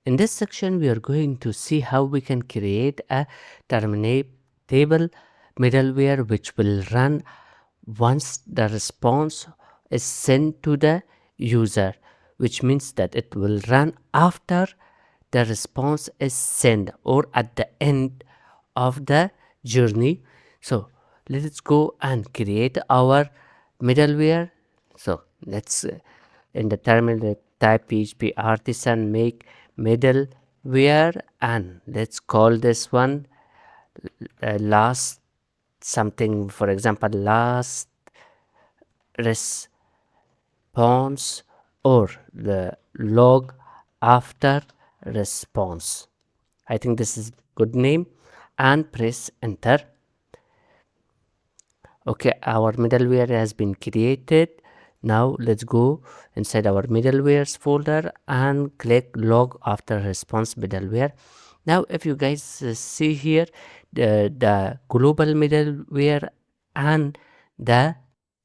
In this section, we are going to see how we can create a terminable middleware which will run once the response is sent to the user, which means that it will run after the response is sent or at the end of the journey. So let's go and create our middleware. So let's in the terminal type php artisan make middleware, and let's call this one last something, for example last response or the log after response. I think this is good name, and press enter. Okay, our middleware has been created. Now let's go inside our middlewares folder and click log after response middleware. Now if you guys see here, the global middleware and the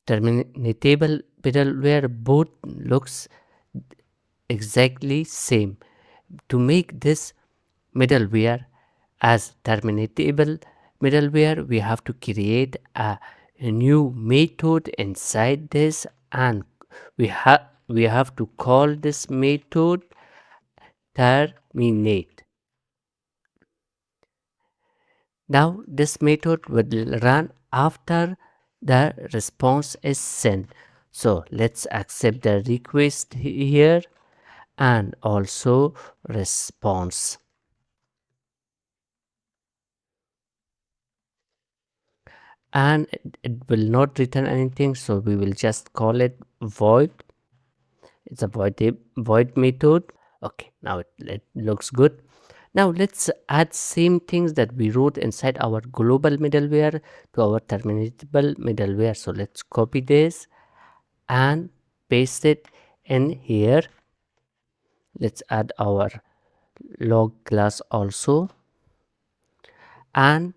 terminatable middleware both looks exactly same. To make this middleware as terminatable middleware, we have to create a new method inside this, and we have to call this method terminate. Now this method will run after the response is sent. So let's accept the request here and also response. And it will not return anything, so we will just call it void. It's a void method. Okay, now it looks good. Now let's add same things that we wrote inside our global middleware to our terminable middleware. So let's copy this and paste it in here. Let's add our log class also, and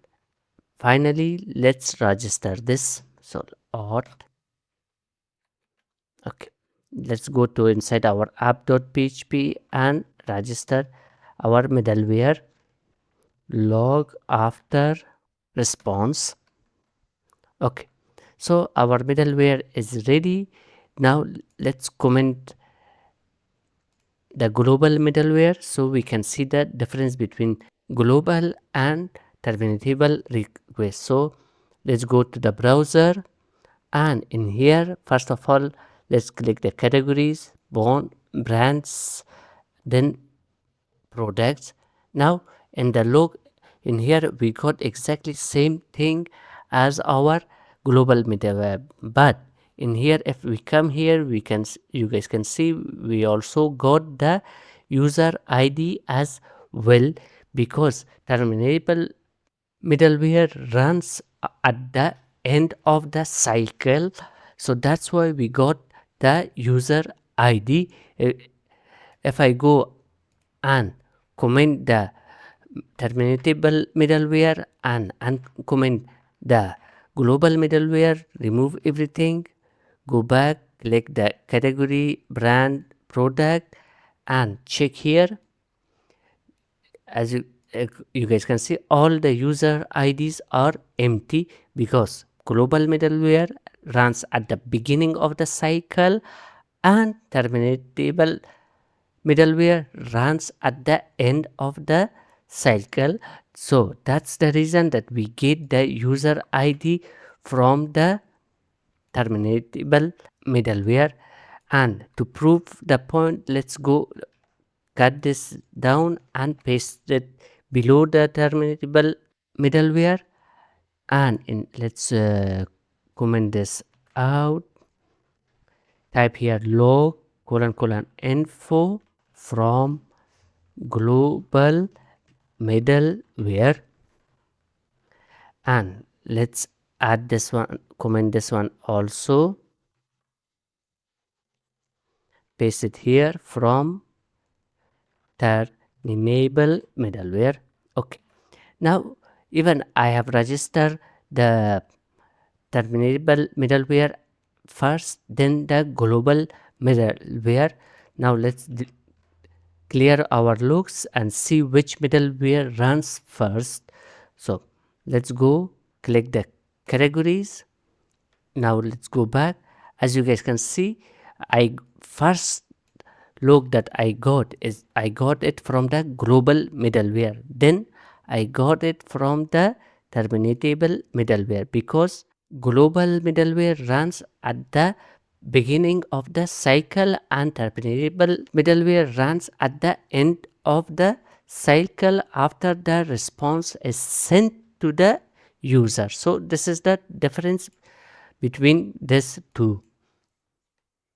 finally let's register this. So auth. Okay, let's go to inside our app.php and register our middleware log after response. Okay, so our middleware is ready. Now let's comment the global middleware so we can see the difference between global and terminatable request. So let's go to the browser, and in here first of all let's click the categories, brands, then products. Now in the log in here we got exactly same thing as our global middleware, but in here if we come here we can you guys can see we also got the user id as well, because terminable middleware runs at the end of the cycle. So that's why we got the user id. If I go and comment the terminatable middleware and uncomment the global middleware, remove everything, go back, click the category, brand, product, and check here. As you guys can see, all the user IDs are empty because global middleware runs at the beginning of the cycle and terminatable middleware runs at the end of the cycle. So that's the reason that we get the user ID from the terminatable middleware. And to prove the point, let's go cut this down and paste it below the terminatable middleware, and let's comment this out. Type here log : info from global middleware, and let's add this one, comment this one also, paste it here from terminable middleware. Okay, now even I have registered the terminable middleware first, then the global middleware. Now let's clear our logs and see which middleware runs first. So let's go click the categories. Now let's go back. As you guys can see, I first log that I got it from the global middleware. Then I got it from the terminable middleware, because global middleware runs at the beginning of the cycle and terminable middleware runs at the end of the cycle after the response is sent to the user. So this is the difference between these two.